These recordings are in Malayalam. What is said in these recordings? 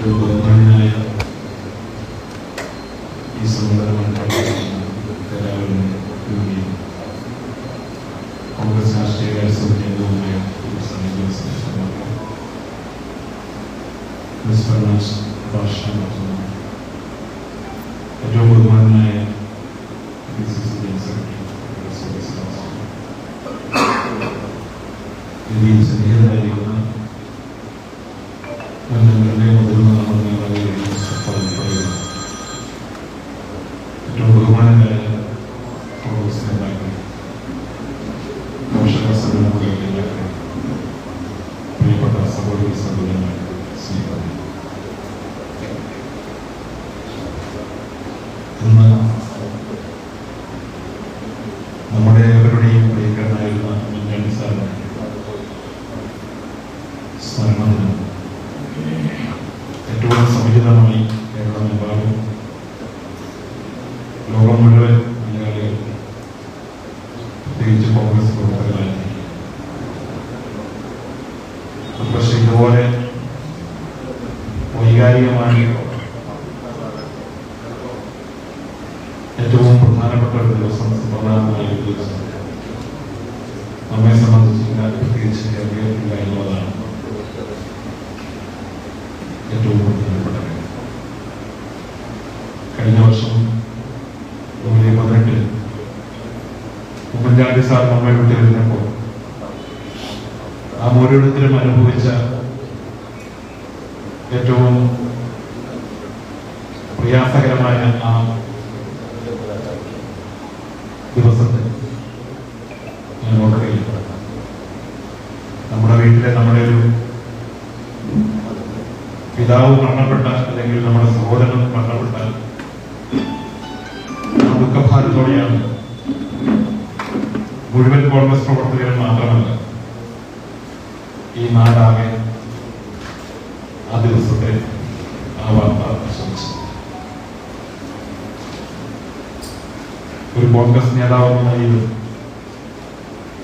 ബഹുമാനായ ഈ സമ്മേളനമാണ് എല്ലാവരും കോൺഗ്രസ് രാഷ്ട്രീയ സമിതിയുമായ ഏറ്റവും ബഹുമാനായ സന്നിഹിതരായിരിക്കുന്ന ഏറ്റവും ബഹുമാനമായ കോൺഗ്രസ് നേതാക്കൾ, പോഷക സംഘടനകളിലെ പ്രിയപ്പെട്ട സഹോദരി സഹോദരന്മാർ, ഇന്ന് നമ്മുടെ ഏവരുടെയും പ്രിയങ്കരനായിരുന്ന ഉമ്മൻചാണ്ടി സാറിന് സ്മരണ ഏറ്റവും സമുചിതമായി കേരളമെമ്പാടും ലോകം മുഴുവൻ മലയാളികൾ പ്രത്യേകിച്ച് കോൺഗ്രസ് പ്രവർത്തകരായി പക്ഷെ ഇതുപോലെ വൈകാരികമായി ഏറ്റവും പ്രധാനപ്പെട്ട ഒരു ദിവസം, സുപ്രധാനമായ ഒരു ദിവസം നമ്മെ സംബന്ധിച്ച് പ്രത്യേകിച്ച് കേരളത്തില്ല എന്നുള്ളതാണ് ഏറ്റവും പ്രധാനപ്പെട്ട കാര്യം. കഴിഞ്ഞ വർഷം ജൂലൈ 18 ഉമ്മൻചാണ്ടി സാർ നമ്മെ വിട്ടു വരുന്നപ്പോൾ ആ ഓരോരുത്തരും അനുഭവിച്ച ഏറ്റവും പ്രയാസകരമായ ആ ദിവസത്തെ ഞാൻ ഓർക്കുകയില്ല. നമ്മുടെ വീട്ടിലെ നമ്മുടെ ഒരു പിതാവ് മരണപ്പെട്ട അല്ലെങ്കിൽ നമ്മുടെ സഹോദരൻ മരണപ്പെട്ടാൽ ആ ദുഃഖഭാരത്തോടെയാണ് മുഴുവൻ കോൺഗ്രസ് പ്രവർത്തകരും മാത്രമല്ല ഈ നാടാകെ ആ ദിവസത്തെ ആ വാർത്ത ശ്രമിച്ചു. ഒരു കോൺഗ്രസ് നേതാവ് എന്ന നിലയിലും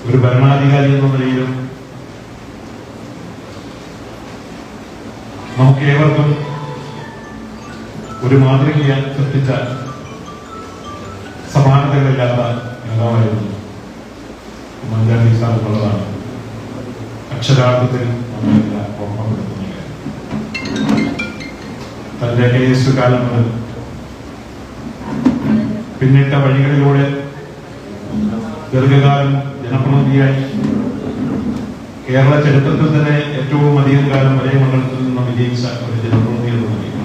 ഒരു ഭരണാധികാരി എന്ന നിലയിലും നമുക്ക് ഏവർക്കും ഒരു മാതൃകയെ സൃഷ്ടിച്ച സമാനതകളില്ലാത്ത നേതാവായിരുന്നു ഉമ്മൻചാണ്ടി സാർ എന്നുള്ളതാണ് അക്ഷരാർത്ഥത്തിൽ നമ്മളെല്ലാം ഓർമ്മപ്പെടുത്തുന്നത്. തന്റെ KS കാലം മുതൽ പിന്നിട്ട വഴികളിലൂടെ ദീർഘകാലം ജനപ്രതിനിധിയായി കേരള ചരിത്രത്തിൽ തന്നെ ഏറ്റവും അധികം കാലം ഒരേ മണ്ഡലത്തിൽ നിന്ന് വിജയിച്ച ഒരു ജനപ്രതിനിധി എന്ന നിലയിൽ,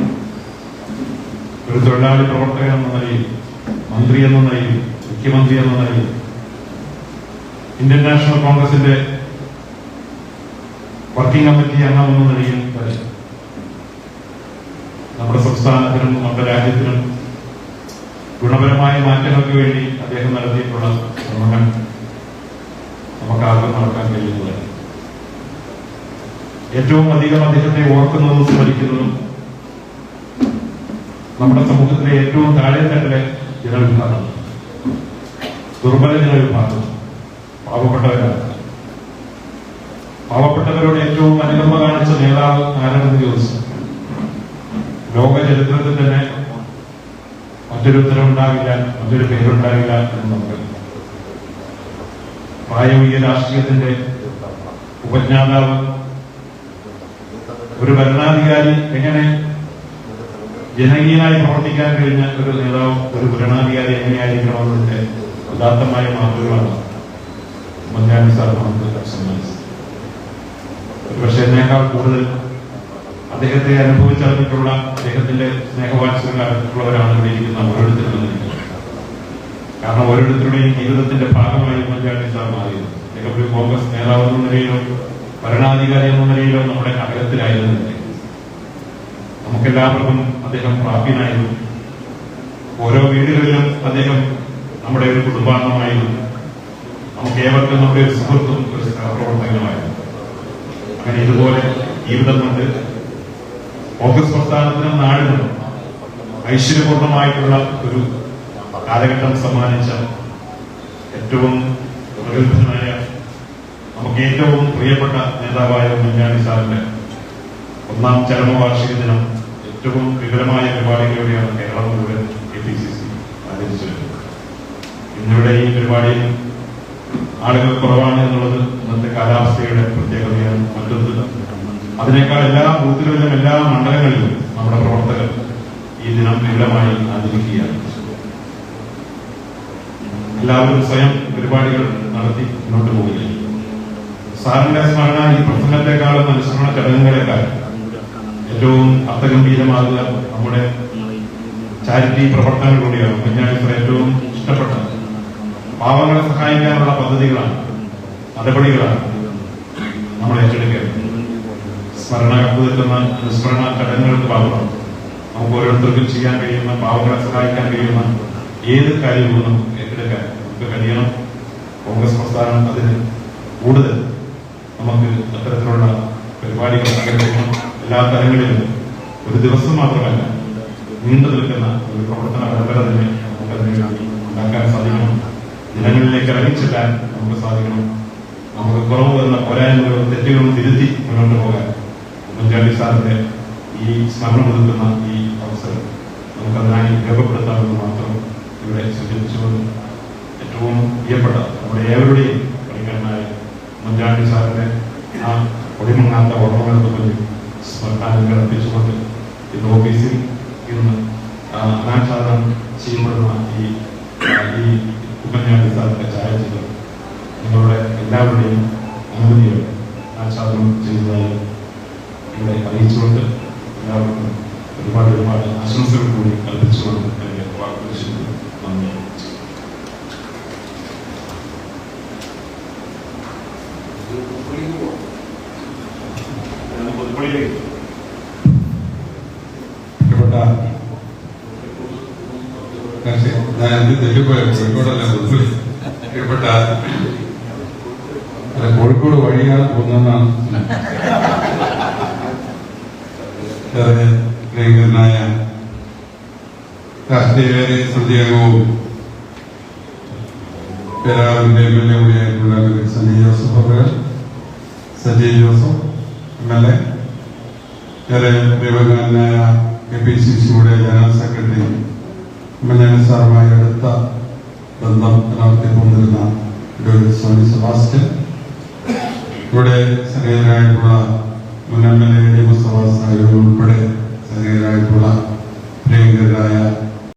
ഒരു തൊഴിലാളി പ്രവർത്തകൻ എന്ന നിലയിൽ, മന്ത്രി എന്ന നിലയിൽ, മുഖ്യമന്ത്രി എന്ന നിലയിൽ, ഇന്ത്യൻ നാഷണൽ കോൺഗ്രസിന്റെ വർക്കിംഗ് കമ്മിറ്റി അംഗം എന്ന നിലയിൽ വരെ നമ്മുടെ സംസ്ഥാനത്തിനും നമ്മുടെ രാജ്യത്തിനും ഗുണപരമായ മാറ്റങ്ങൾക്ക് വേണ്ടി അദ്ദേഹം നടത്തിയിട്ടുള്ള ശ്രമങ്ങൾ നമുക്കാർക്കും നടക്കാൻ കഴിയുന്നതാണ്. ഏറ്റവും അധികം അദ്ദേഹത്തെ ഓർക്കുന്നതും സ്മരിക്കുന്നതും നമ്മുടെ സമൂഹത്തിലെ ഏറ്റവും താഴെത്തട്ടിലെ ജനവിഭാഗം, ദുർബല ജനവിഭാഗം, പാവപ്പെട്ടവരാണ്. പാവപ്പെട്ടവരോട് ഏറ്റവും അനുകമ്പ കാണിച്ച നേതാവ് ആരാണെന്ന് ചോദിച്ചു ലോക ചരിത്രത്തിൽ തന്നെ മറ്റൊരു ഉത്തരവുണ്ടാകില്ല, മറ്റൊരു പേരുണ്ടാകില്ല എന്ന് നമുക്ക്. പ്രായോഗിക രാഷ്ട്രീയത്തിന്റെ ഉപജ്ഞാതാവ്, ഒരു ഭരണാധികാരി എങ്ങനെ ജനകീയനായി പ്രവർത്തിക്കാൻ കഴിഞ്ഞ ഒരു നേതാവ്, ഒരു ഭരണാധികാരി എങ്ങനെയായിരിക്കണമെന്നതിന്റെ ഉദാത്തമായ മാതൃകകളാണ് ഉമ്മൻചാണ്ടി സാർ നമുക്ക് സമ്മാനിച്ചത്. പക്ഷെ എന്നേക്കാൾ കൂടുതൽ അദ്ദേഹത്തെ അനുഭവിച്ചറിഞ്ഞിട്ടുള്ള, അദ്ദേഹത്തിന്റെ സ്നേഹവാത്സല്യം അറിഞ്ഞിട്ടുള്ളവരാണ് ഇവിടെ ഇരിക്കുന്ന ഓരോരുത്തരും. കാരണം ഓരോരുത്തരുടെയും ജീവിതത്തിന്റെ ഭാഗമായി ഉമ്മൻചാണ്ടി സാർ മാറിയത്. അദ്ദേഹം ഒരു കോൺഗ്രസ് നേതാവ് എന്ന നിലയിലോ ഭരണാധികാരി എന്ന നിലയിലോ നമ്മുടെ അകലത്തിലായിരുന്നില്ല. നമുക്കെല്ലാവർക്കും അദ്ദേഹം പ്രാപ്യനായിരുന്നു. ഓരോ വീടുകളിലും അദ്ദേഹം നമ്മുടെ ഒരു കുടുംബാംഗമായിരുന്നു. നമുക്ക് ഏവർക്കും നമ്മുടെ ഒരു സുഹൃത്തും ഒരു സഹപ്രവർത്തകനുമായിരുന്നു. അങ്ങനെ ഇതുപോലെ ജീവിതം കൊണ്ട് കോൺഗ്രസ് പ്രസ്ഥാനത്തിനും നാടിനും ഐശ്വര്യപൂർണമായിട്ടുള്ള ഒരു കാലഘട്ടം സമ്മാനിച്ച ഏറ്റവും പ്രഗത്ഭനായ നമുക്ക് ഏറ്റവും പ്രിയപ്പെട്ട നേതാവായ ഉമ്മൻചാണ്ടി സാറിന്റെ 1ാം ചരമവാർഷിക ദിനം ഏറ്റവും വിപുലമായ പരിപാടികളിലൂടെയാണ് കേരളം മുഴുവൻ KPCC ആചരിച്ചത്. ഇന്നിവിടെ ഈ പരിപാടിയിൽ ആളുകൾ കുറവാണ് എന്നുള്ളത് ഇന്നത്തെ കാലാവസ്ഥയുടെ പ്രത്യേകതയാണ്. മറ്റൊന്ന്, അതിനേക്കാൾ എല്ലാ ബൂത്തുകളിലും എല്ലാ മണ്ഡലങ്ങളിലും നമ്മുടെ പ്രവർത്തകർ ഈ ദിനം വിപുലമായി ആചരിക്കുകയാണ്. എല്ലാവരും സ്വയം പരിപാടികൾ നടത്തി മുന്നോട്ട് പോവുകയാണ്. സാറിന്റെ സ്മരണ ഈ പ്രസംഗത്തെക്കാളും അനുസ്മരണ ചടങ്ങുകളെക്കാൾ ഏറ്റവും അർത്ഥഗംഭീരമാകുക നമ്മുടെ ചാരിറ്റി പ്രവർത്തനങ്ങളിലൂടെയാണ്. ഉമ്മൻചാണ്ടി സാർ ഏറ്റവും ഇഷ്ടപ്പെട്ട പാവങ്ങളെ സഹായിക്കാനുള്ള പദ്ധതികളാണ്, നടപടികളാണ് നമ്മൾ ഏറ്റെടുക്കേണ്ടത്. സ്മരണ കണ്ടുനിൽക്കുന്ന അനുസ്മരണ ചടങ്ങുകൾക്ക് പകരം നമുക്ക് ഓരോരുത്തർക്കും ചെയ്യാൻ കഴിയുന്ന, പാവങ്ങളെ സഹായിക്കാൻ കഴിയുന്ന ഏത് കാര്യവും നമുക്ക് ഏറ്റെടുക്കാൻ നമുക്ക് കഴിയണം. കോൺഗ്രസ് പ്രസ്ഥാനം അതിന് കൂടുതൽ നമുക്ക് അത്തരത്തിലുള്ള പരിപാടികൾ സംഘടിപ്പിക്കണം. എല്ലാ തലങ്ങളിലും ഒരു ദിവസം മാത്രമല്ല, നീണ്ടു നിൽക്കുന്ന ഒരു പ്രവർത്തന പരമ്പര തന്നെ നമുക്കതിന് വേണ്ടി ഉണ്ടാക്കാൻ സാധിക്കണം. ജനങ്ങളിലേക്ക് ഇറങ്ങിച്ചെല്ലാൻ നമുക്ക് സാധിക്കണം. നമുക്ക് കുറവ് വന്ന പോരായ്മകളും തെറ്റുകളും തിരുത്തി മുന്നോട്ട് പോകാൻ ഉമ്മൻചാണ്ടി സാറിന്റെ ഈ സ്മരണം ഒതുക്കുന്ന ഈ അവസരം നമുക്കതിനായി രൂപപ്പെടുത്താമെന്ന് മാത്രം ഇവിടെ സൂചിപ്പിച്ചുകൊണ്ട് ഏറ്റവും പ്രിയപ്പെട്ട നമ്മുടെ ഏവരുടെയും കളിക്കാരനായ ഉമ്മൻചാണ്ടി സാറിന്റെ ആ ഒളിമങ്ങാത്ത ഓർമ്മകൾക്ക് മുന്നിൽ സ്മരണാഞ്ജലികൾ അർപ്പിച്ചുകൊണ്ട് ഇത് ഓഫീസിൽ ഇന്ന് അനാച്ഛാദനം ചെയ്യപ്പെടുന്ന ഈ ഉമ്മൻചാണ്ടി സാറിന്റെ ഛായാചിത്രം നിങ്ങളുടെ എല്ലാവരുടെയും അനുമതിയോടെ അനാച്ഛാദനം ചെയ്തതായി ഇവിടെ അറിയിച്ചുകൊണ്ട് എല്ലാവർക്കും ഒരുപാട് ആശംസകൾ കൂടി കൽപ്പിച്ചുകൊണ്ട് എന്റെ വാക്കുകൾ നന്ദി. കോഴിക്കോട് വഴിയാണ് പോകുന്നതെന്നാണ് ഏറെ പ്രിയങ്കരനായ രാഷ്ട്രീയ ശ്രദ്ധേയവും പേരാറിന്റെ MLA കൂടിയായിട്ടുള്ള സജി ജോസഫ് അവർ, സജി ജോസഫ് MLA, ഏറെ പ്രിയങ്കരനായ KPCCയുടെ ജനറൽ സെക്രട്ടറി ഉമ്മൻചാണ്ടി സാറുമായി അടുത്ത ബന്ധം നടത്തിക്കൊണ്ടിരുന്ന സോണി സെബാസ്റ്റ്യൻ, ഇവിടെ സന്നിഹിതരായിട്ടുള്ള മുൻ MLA മുസ്തഫ സാഹിബ് ഉൾപ്പെടെ സന്നിഹിതരായിട്ടുള്ള പ്രിയങ്കരായ